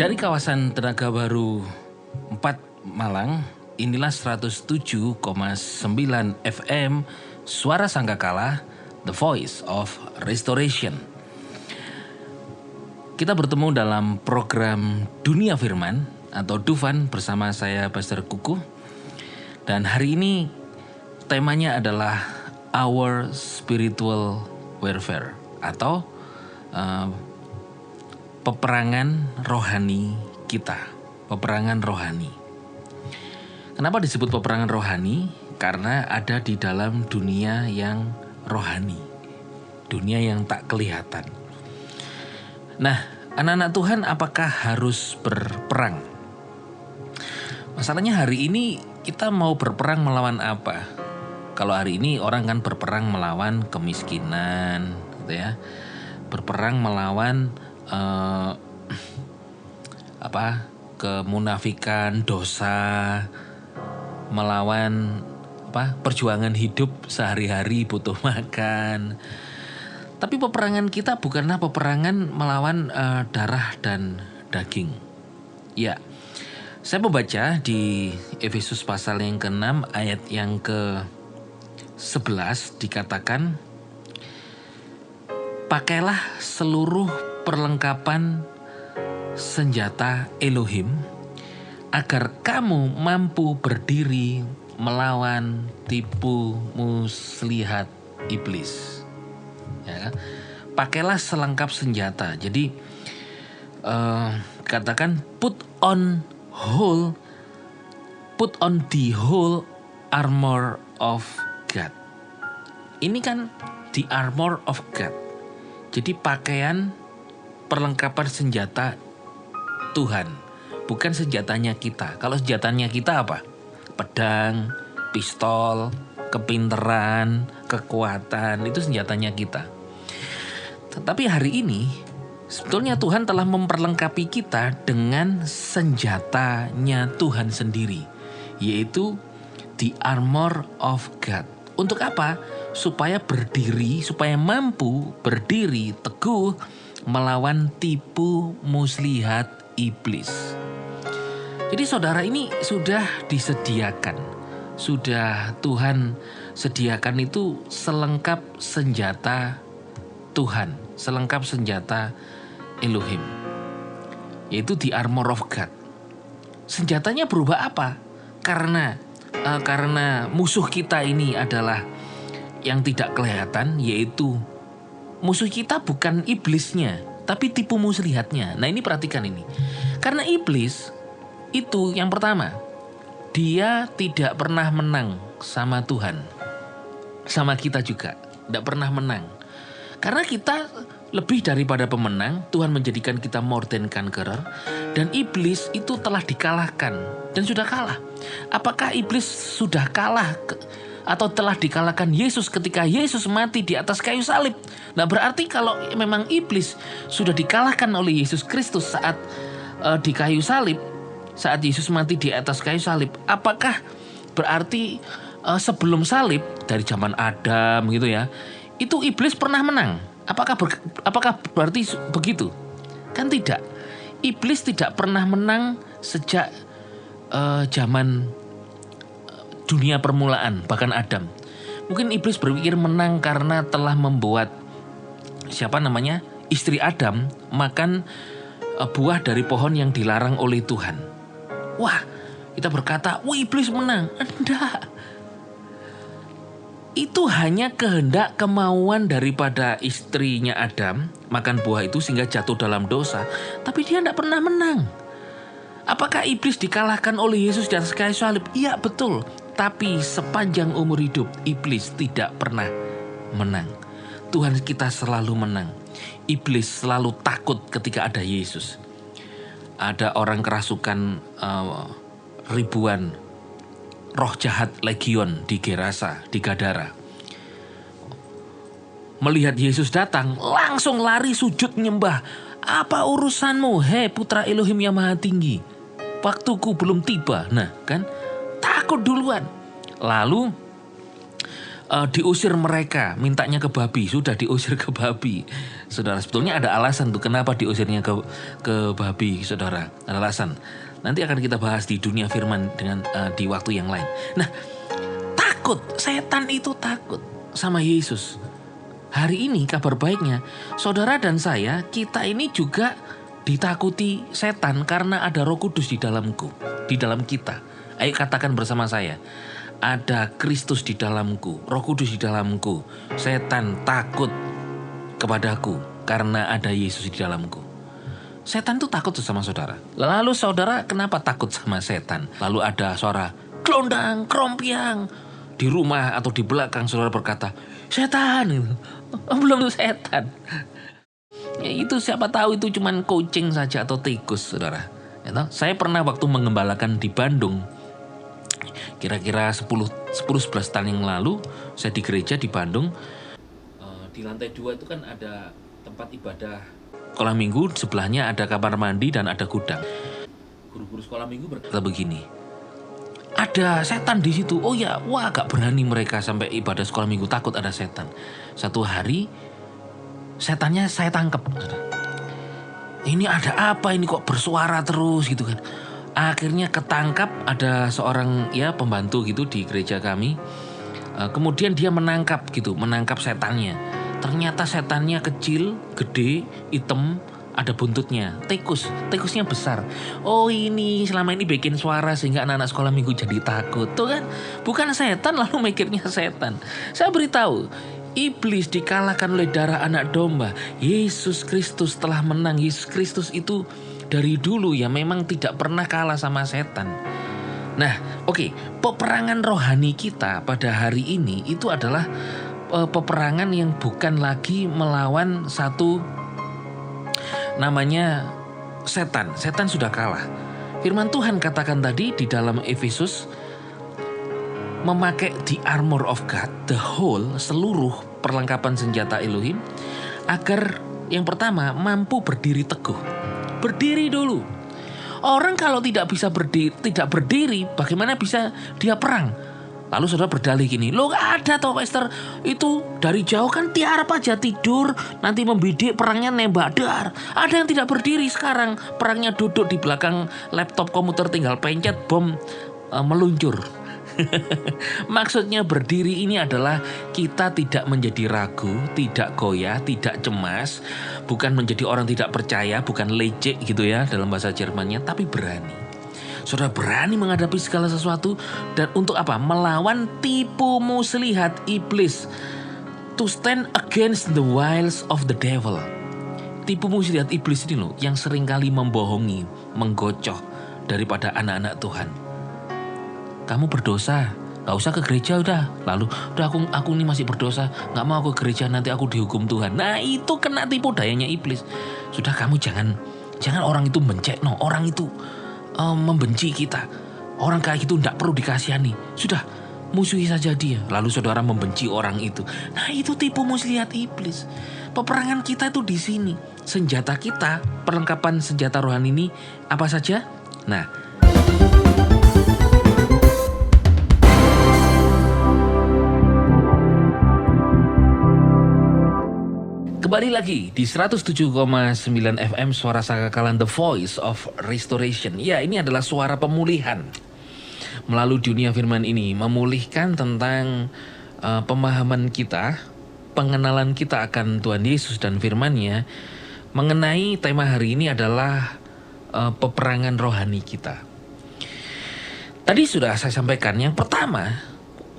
Dari kawasan Tenaga Baru 4 Malang, inilah 107,9 FM Suara Sangkakala, The Voice of Restoration. Kita bertemu dalam program Dunia Firman atau Dufan bersama saya Pastor Kuku. Dan hari ini temanya adalah Our Spiritual Warfare atau peperangan rohani kita. Peperangan rohani. Kenapa disebut peperangan rohani? Karena ada di dalam dunia yang rohani. Dunia yang tak kelihatan. Nah, anak-anak Tuhan apakah harus berperang? Masalahnya hari ini kita mau berperang melawan apa? Kalau hari ini orang kan berperang melawan kemiskinan, gitu ya. Berperang melawan kemunafikan, dosa, melawan perjuangan hidup sehari-hari butuh makan. Tapi peperangan kita bukanlah peperangan melawan darah dan daging. Ya, saya membaca di Efesus pasal yang ke-6 ayat yang ke-11 dikatakan, pakailah seluruh perlengkapan senjata Elohim agar kamu mampu berdiri melawan tipu muslihat iblis. Ya, pakailah selengkap senjata. Jadi katakan put on the whole armor of God. Ini kan the armor of God. Jadi pakaian perlengkapan senjata Tuhan, bukan senjatanya kita. Kalau senjatanya kita apa? Pedang, pistol, kepinteran, kekuatan, itu senjatanya kita. Tetapi hari ini sebetulnya Tuhan telah memperlengkapi kita dengan senjatanya Tuhan sendiri, yaitu the armor of God. Untuk apa? Supaya mampu berdiri teguh melawan tipu muslihat iblis. Jadi saudara, ini sudah disediakan. Sudah Tuhan sediakan itu selengkap senjata Tuhan, selengkap senjata Elohim, yaitu the armor of God. Senjatanya berubah apa? Karena musuh kita ini adalah yang tidak kelihatan, yaitu musuh kita bukan iblisnya, tapi tipu muslihatnya. Nah, ini perhatikan ini. Karena iblis itu yang pertama, dia tidak pernah menang sama Tuhan. Sama kita juga, tidak pernah menang. Karena kita lebih daripada pemenang, Tuhan menjadikan kita more than conqueror, dan iblis itu telah dikalahkan dan sudah kalah. Apakah iblis sudah kalah atau telah dikalahkan Yesus ketika Yesus mati di atas kayu salib? Nah, berarti kalau memang iblis sudah dikalahkan oleh Yesus Kristus saat di kayu salib, saat Yesus mati di atas kayu salib, apakah berarti sebelum salib, dari zaman Adam gitu ya, itu iblis pernah menang? Apakah berarti begitu? Kan tidak. Iblis tidak pernah menang sejak zaman dunia permulaan, bahkan Adam. Mungkin iblis berpikir menang karena telah membuat istri Adam makan buah dari pohon yang dilarang oleh Tuhan. Wah, kita berkata, wah, iblis menang. Enggak. Itu hanya kehendak kemauan daripada istrinya Adam makan buah itu sehingga jatuh dalam dosa. Tapi dia tidak pernah menang. Apakah iblis dikalahkan oleh Yesus di atas kayu salib? Iya, betul. Tapi sepanjang umur hidup, iblis tidak pernah menang. Tuhan kita selalu menang. Iblis selalu takut ketika ada Yesus. Ada orang kerasukan ribuan roh jahat legion di Gerasa, di Gadara. Melihat Yesus datang, langsung lari sujud nyembah. Apa urusanmu, hei putra Elohim yang maha tinggi? Waktuku belum tiba. Nah, kan? Takut duluan. Lalu diusir mereka, mintanya ke babi. Sudah diusir ke babi. Saudara, sebetulnya ada alasan tuh kenapa diusirnya ke babi, saudara. Ada alasan. Nanti akan kita bahas di dunia firman dengan di waktu yang lain. Nah, takut, setan itu takut sama Yesus. Hari ini kabar baiknya, saudara dan saya, kita ini juga ditakuti setan karena ada Roh Kudus di dalamku, di dalam kita. Ayo katakan bersama saya. Ada Kristus di dalamku, Roh Kudus di dalamku. Setan takut kepadaku karena ada Yesus di dalamku. Setan itu takut sama saudara. Lalu saudara kenapa takut sama setan? Lalu ada suara gelondang, kerompiang. Di rumah atau di belakang saudara berkata, setan. Belum tuh setan. Ya itu siapa tahu itu cuman kucing saja atau tikus, saudara. Ya, saya pernah waktu mengembalakan di Bandung. Kira-kira 10-11 tahun yang lalu, saya di gereja di Bandung. Di lantai 2 itu kan ada tempat ibadah sekolah minggu, sebelahnya ada kamar mandi dan ada gudang. Guru-guru sekolah minggu berkata begini, ada setan di situ. Oh ya, wah agak berani mereka sampai ibadah sekolah minggu, takut ada setan. Satu hari, setannya saya tangkap. Ini ada apa ini kok bersuara terus gitu kan. Akhirnya ketangkap, ada seorang ya pembantu gitu di gereja kami. Kemudian dia menangkap setannya. Ternyata setannya kecil, gede, hitam, ada buntutnya, tikusnya besar. Oh ini selama ini bikin suara sehingga anak-anak sekolah minggu jadi takut. Tuh kan, bukan setan lalu mikirnya setan. Saya beritahu, iblis dikalahkan oleh darah anak domba. Yesus Kristus telah menang. Yesus Kristus itu dari dulu ya memang tidak pernah kalah sama setan. Nah, oke, peperangan rohani kita pada hari ini itu adalah peperangan yang bukan lagi melawan satu namanya setan. Setan sudah kalah. Firman Tuhan katakan tadi di dalam Efesus, memakai the armor of God, the whole, seluruh perlengkapan senjata Elohim, agar yang pertama mampu berdiri teguh. Berdiri dulu. Orang kalau tidak berdiri, bagaimana bisa dia perang? Lalu saudara berdalih gini, lo ada toh Pastor, itu dari jauh kan tiarap aja tidur, nanti membidik perangnya nembak dar. Ada yang tidak berdiri sekarang, perangnya duduk di belakang laptop komputer tinggal pencet bom meluncur. Maksudnya berdiri ini adalah kita tidak menjadi ragu, tidak goyah, tidak cemas, bukan menjadi orang tidak percaya, bukan lecek gitu ya dalam bahasa Jermannya, tapi berani. Saudara berani menghadapi segala sesuatu dan untuk apa? Melawan tipu muslihat iblis. To stand against the wiles of the devil. Tipu muslihat iblis ini loh yang seringkali membohongi, menggocoh daripada anak-anak Tuhan. Kamu berdosa, gak usah ke gereja udah. Lalu udah aku ini masih berdosa, gak mau aku ke gereja, nanti aku dihukum Tuhan. Nah itu kena tipu dayanya iblis. Sudah kamu jangan orang itu mencekno, orang itu membenci kita. Orang kayak gitu gak perlu dikasihani. Sudah musuhi saja dia. Lalu saudara membenci orang itu. Nah itu tipu muslihat iblis. Peperangan kita itu di sini. Senjata kita, perlengkapan senjata rohani ini apa saja? Nah, kembali lagi di 107,9 FM Suara Sakakalan, The Voice of Restoration. Ya, ini adalah suara pemulihan. Melalui dunia firman ini, memulihkan tentang pemahaman kita, pengenalan kita akan Tuhan Yesus dan firman-Nya. Mengenai tema hari ini adalah peperangan rohani kita. Tadi sudah saya sampaikan, yang pertama,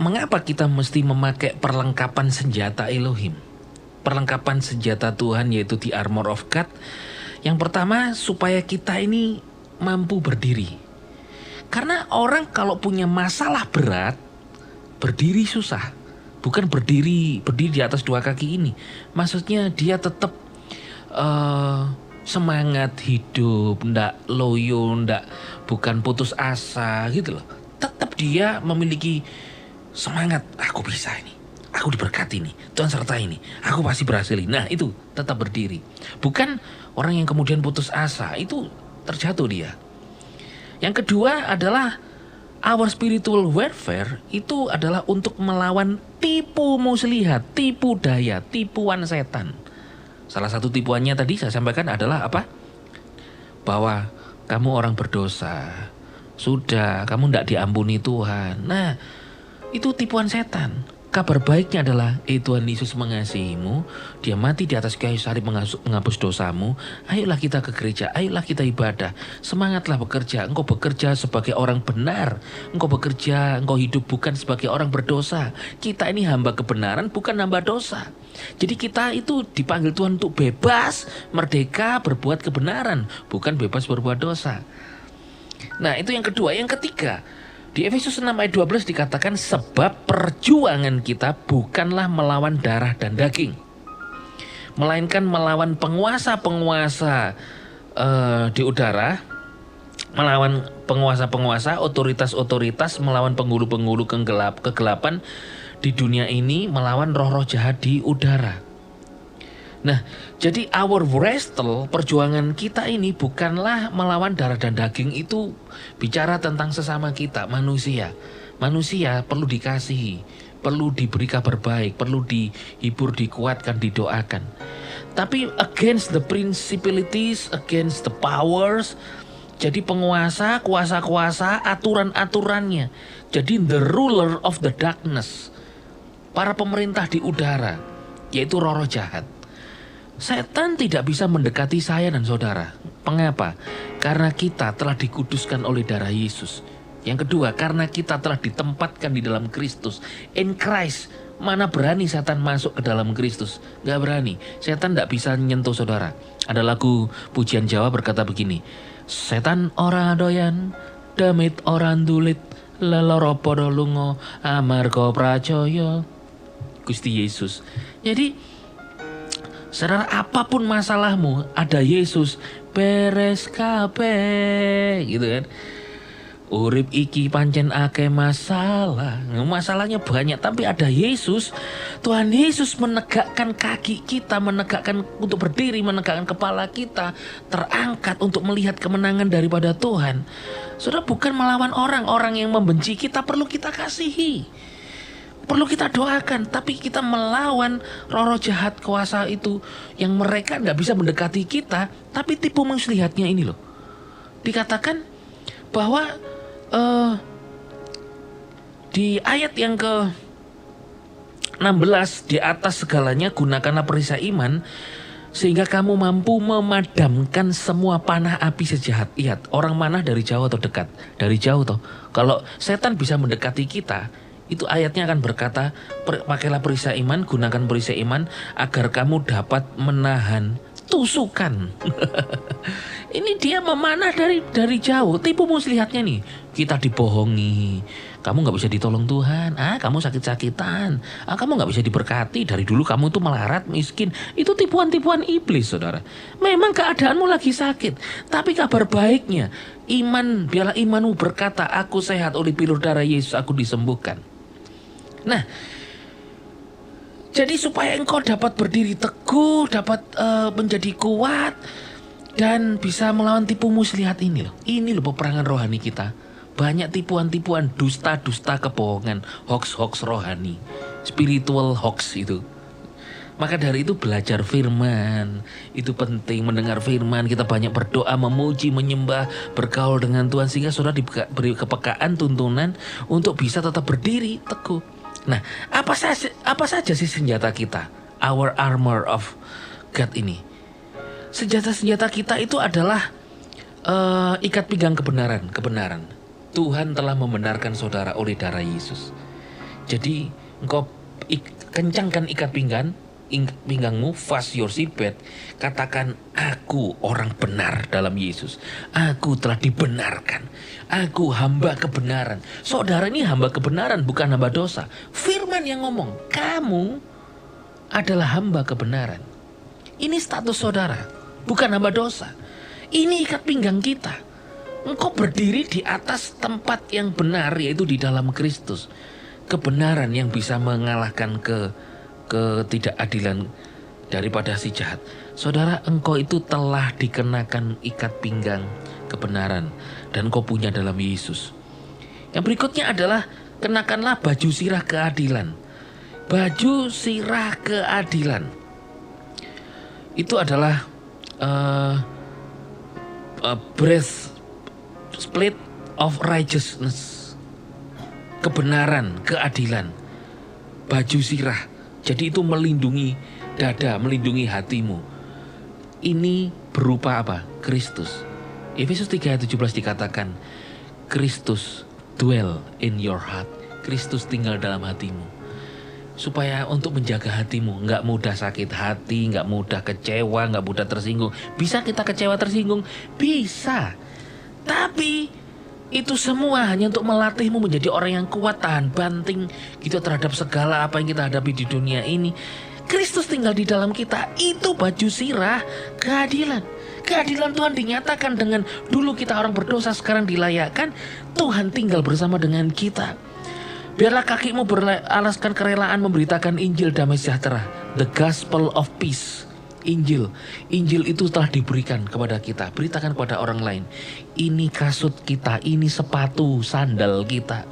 mengapa kita mesti memakai perlengkapan senjata Elohim? Perlengkapan senjata Tuhan yaitu the armor of God. Yang pertama supaya kita ini mampu berdiri. Karena orang kalau punya masalah berat, berdiri susah. Bukan berdiri di atas dua kaki ini. Maksudnya dia tetap semangat hidup, ndak loyo, bukan putus asa gitu loh. Tetap dia memiliki semangat, aku bisa ini. Aku diberkati nih, Tuhan sertai nih, aku pasti berhasil. Nah itu tetap berdiri. Bukan orang yang kemudian putus asa, itu terjatuh dia. Yang kedua adalah our spiritual warfare, itu adalah untuk melawan tipu muslihat, tipu daya, tipuan setan. Salah satu tipuannya tadi saya sampaikan adalah apa? Bahwa kamu orang berdosa. Sudah, kamu tidak diampuni Tuhan. Nah, itu tipuan setan. Kabar baiknya adalah, Tuhan Yesus mengasihimu, Dia mati di atas kayu salib menghapus dosamu. Ayolah kita ke gereja, ayolah kita ibadah. Semangatlah bekerja, engkau bekerja sebagai orang benar. Engkau bekerja, engkau hidup bukan sebagai orang berdosa. Kita ini hamba kebenaran, bukan hamba dosa. Jadi kita itu dipanggil Tuhan untuk bebas, merdeka, berbuat kebenaran, bukan bebas berbuat dosa. Nah, itu yang kedua. Yang ketiga, di Efesus 6 ayat 12 dikatakan, sebab perjuangan kita bukanlah melawan darah dan daging, melainkan melawan penguasa-penguasa di udara, melawan penguasa-penguasa, otoritas-otoritas, melawan penghulu-penghulu kegelapan di dunia ini, melawan roh-roh jahat di udara. Nah, jadi our wrestle, perjuangan kita ini bukanlah melawan darah dan daging. Itu bicara tentang sesama kita, manusia. Manusia perlu dikasihi, perlu diberi kabar baik, perlu dihibur, dikuatkan, didoakan. Tapi against the principalities, against the powers, jadi penguasa, kuasa-kuasa, aturan-aturannya. Jadi the ruler of the darkness, para pemerintah di udara, yaitu roh-roh jahat. Setan tidak bisa mendekati saya dan saudara. Mengapa? Karena kita telah dikuduskan oleh darah Yesus. Yang kedua, karena kita telah ditempatkan di dalam Kristus. In Christ, mana berani setan masuk ke dalam Kristus? Gak berani. Setan tidak bisa menyentuh saudara. Ada lagu pujian Jawa berkata begini, setan ora doyan, demit orang dulit, leloro podo lungo, amarga pracaya. Gusti Yesus. Jadi saudara, apapun masalahmu, ada Yesus, beres kabeh, gitu kan. Urip iki pancen akeh masalah. Masalahnya banyak, tapi ada Yesus. Tuhan Yesus menegakkan kaki kita, menegakkan untuk berdiri, menegakkan kepala kita, terangkat untuk melihat kemenangan daripada Tuhan. Saudara, bukan melawan orang-orang yang membenci kita, perlu kita kasihi, perlu kita doakan, tapi kita melawan roh-roh jahat kuasa itu yang mereka nggak bisa mendekati kita, tapi tipu muslihatnya ini loh. Dikatakan bahwa di ayat yang ke-16, di atas segalanya gunakanlah perisai iman sehingga kamu mampu memadamkan semua panah api sejahat. Lihat, orang manah dari jauh atau dekat? Dari jauh toh. Kalau setan bisa mendekati kita, itu ayatnya akan berkata, pakailah perisai iman, gunakan perisai iman agar kamu dapat menahan tusukan. Ini dia memanah dari jauh. Tipu muslihatnya nih. Kita dibohongi. Kamu gak bisa ditolong Tuhan. Kamu sakit-sakitan. Kamu gak bisa diberkati. Dari dulu kamu tuh melarat, miskin. Itu tipuan-tipuan iblis, saudara. Memang keadaanmu lagi sakit. Tapi kabar baiknya, biarlah imanmu berkata, aku sehat oleh pilur darah Yesus, aku disembuhkan. Nah, jadi supaya engkau dapat berdiri teguh, dapat menjadi kuat, dan bisa melawan tipu muslihat ini loh. Ini loh peperangan rohani kita. Banyak tipuan-tipuan, dusta-dusta kebohongan, hoax-hoax rohani, spiritual hoax itu. Maka dari itu belajar firman, itu penting, mendengar firman, kita banyak berdoa, memuji, menyembah, bergaul dengan Tuhan, sehingga saudara diberi kepekaan, tuntunan untuk bisa tetap berdiri teguh. Nah, apa saja sih senjata kita? Our armor of God ini. Senjata-senjata kita itu adalah ikat pinggang kebenaran. Tuhan telah membenarkan saudara oleh darah Yesus. Jadi engkau kencangkan ikat pinggangmu, fast your seatbelt. Katakan, aku orang benar dalam Yesus. Aku telah dibenarkan. Aku hamba kebenaran. Saudara ini hamba kebenaran, bukan hamba dosa. Firman yang ngomong, kamu adalah hamba kebenaran. Ini status saudara, bukan hamba dosa. Ini ikat pinggang kita. Engkau berdiri di atas tempat yang benar, yaitu di dalam Kristus. Kebenaran yang bisa mengalahkan ketidakadilan daripada si jahat. Saudara, engkau itu telah dikenakan ikat pinggang kebenaran dan engkau punya dalam Yesus. Yang berikutnya adalah kenakanlah baju sirah keadilan. Baju sirah keadilan. itu adalah breastplate of righteousness, kebenaran, keadilan, baju sirah. Jadi itu melindungi dada, melindungi hatimu. Ini berupa apa? Kristus. Efesus 3 ayat 17 dikatakan, Kristus dwell in your heart. Kristus tinggal dalam hatimu. Supaya untuk menjaga hatimu, nggak mudah sakit hati, nggak mudah kecewa, nggak mudah tersinggung. Bisa kita kecewa tersinggung? Bisa. Tapi itu semua hanya untuk melatihmu menjadi orang yang kuat, tahan banting gitu terhadap segala apa yang kita hadapi di dunia ini. Kristus tinggal di dalam kita, itu baju sirah keadilan. Keadilan Tuhan dinyatakan dengan dulu kita orang berdosa, sekarang dilayakkan Tuhan tinggal bersama dengan kita. Biarlah kakimu beralaskan kerelaan memberitakan Injil damai sejahtera, the gospel of peace. Injil itu telah diberikan kepada kita. Beritakan kepada orang lain. Ini kasut kita, ini sepatu, sandal kita.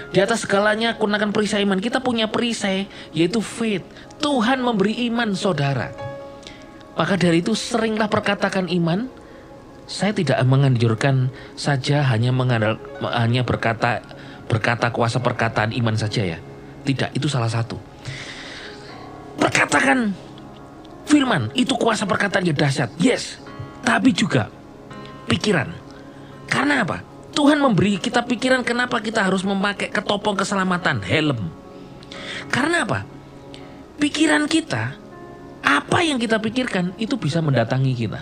Di atas segalanya gunakan perisai iman. Kita punya perisai, yaitu faith. Tuhan memberi iman saudara. Maka dari itu seringlah perkatakan iman. Saya tidak menganjurkan saja hanya berkata kuasa perkataan iman saja ya. Tidak, itu salah satu. Perkatakan firman, itu kuasa perkataan yang dahsyat. Yes, tapi juga pikiran. Karena apa? Tuhan memberi kita pikiran kenapa kita harus memakai ketopong keselamatan, helm. Karena apa? Pikiran kita, apa yang kita pikirkan itu bisa mendatangi kita.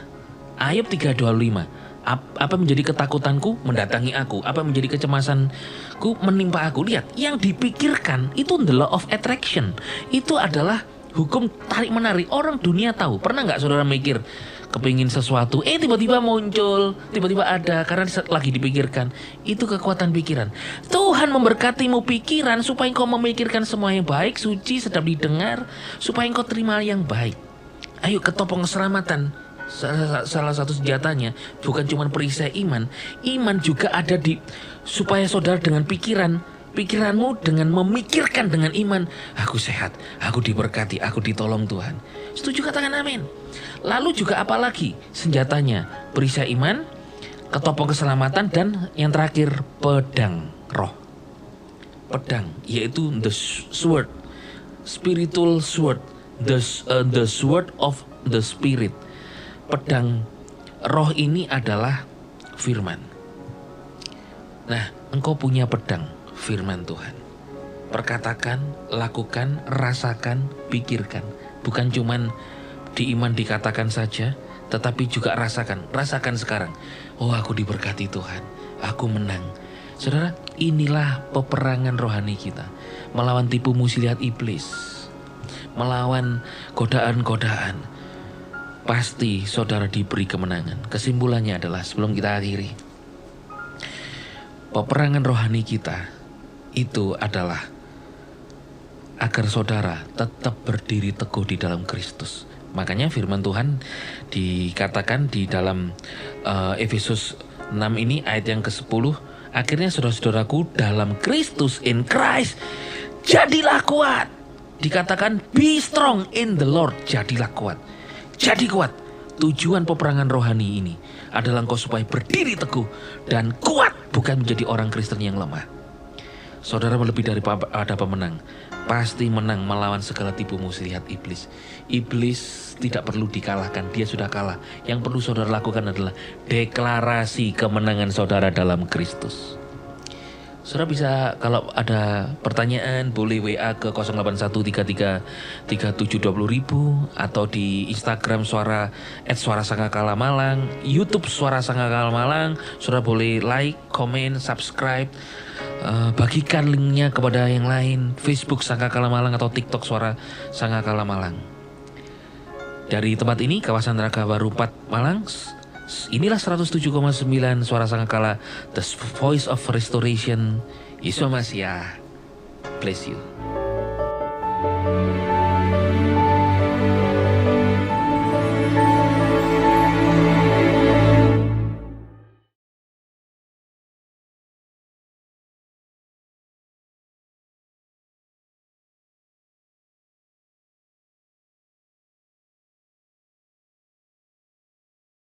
Ayub 3:25. Apa menjadi ketakutanku mendatangi aku, apa menjadi kecemasanku menimpa aku. Lihat, yang dipikirkan itu the law of attraction. Itu adalah hukum tarik menarik. Orang dunia tahu. Pernah nggak saudara mikir kepingin sesuatu, tiba-tiba muncul, tiba-tiba ada karena lagi dipikirkan. Itu kekuatan pikiran. Tuhan memberkatimu pikiran supaya engkau memikirkan semua yang baik, suci, sedap didengar, supaya engkau terima yang baik. Ayo, ketopong keselamatan. Salah satu senjatanya bukan cuma perisai iman. Iman juga ada di supaya saudara dengan pikiranmu dengan memikirkan dengan iman, aku sehat, aku diberkati, aku ditolong Tuhan. Setuju, katakan amin. Lalu juga apalagi senjatanya? Perisai iman, ketopong keselamatan, dan yang terakhir pedang roh. Pedang yaitu the sword, spiritual sword, the sword of the spirit. Pedang roh ini adalah firman. Nah, engkau punya pedang firman Tuhan. Perkatakan, lakukan, rasakan, pikirkan. Bukan cuman di iman dikatakan saja, tetapi juga rasakan. Rasakan sekarang. Oh, aku diberkati Tuhan. Aku menang. Saudara, inilah peperangan rohani kita. Melawan tipu muslihat iblis. Melawan godaan-godaan. Pasti saudara diberi kemenangan. Kesimpulannya adalah sebelum kita akhiri, peperangan rohani kita itu adalah agar saudara tetap berdiri teguh di dalam Kristus. Makanya firman Tuhan dikatakan di dalam Efesus 6 ini ayat yang ke-10. Akhirnya saudara-saudaraku dalam Kristus, in Christ, jadilah kuat. Dikatakan be strong in the Lord. Jadilah kuat. Jadi kuat. Tujuan peperangan rohani ini adalah engkau supaya berdiri teguh dan kuat, bukan menjadi orang Kristen yang lemah. Saudara lebih daripada pemenang. Pasti menang melawan segala tipu muslihat iblis. Iblis tidak perlu dikalahkan, dia sudah kalah. Yang perlu saudara lakukan adalah deklarasi kemenangan saudara dalam Kristus. Saudara bisa, kalau ada pertanyaan boleh WA ke 081333720.000 atau di Instagram suara @suarasangakala Malang, YouTube Suara Sangakala Malang. Saudara boleh like, komen, subscribe, bagikan linknya kepada yang lain, Facebook Sangakala Malang atau TikTok Suara Sangakala Malang. Dari tempat ini, kawasan Raga Baru 4 Malang, inilah 107,9 Suara Sangakala, the voice of restoration. Yesus Masiah, bless you.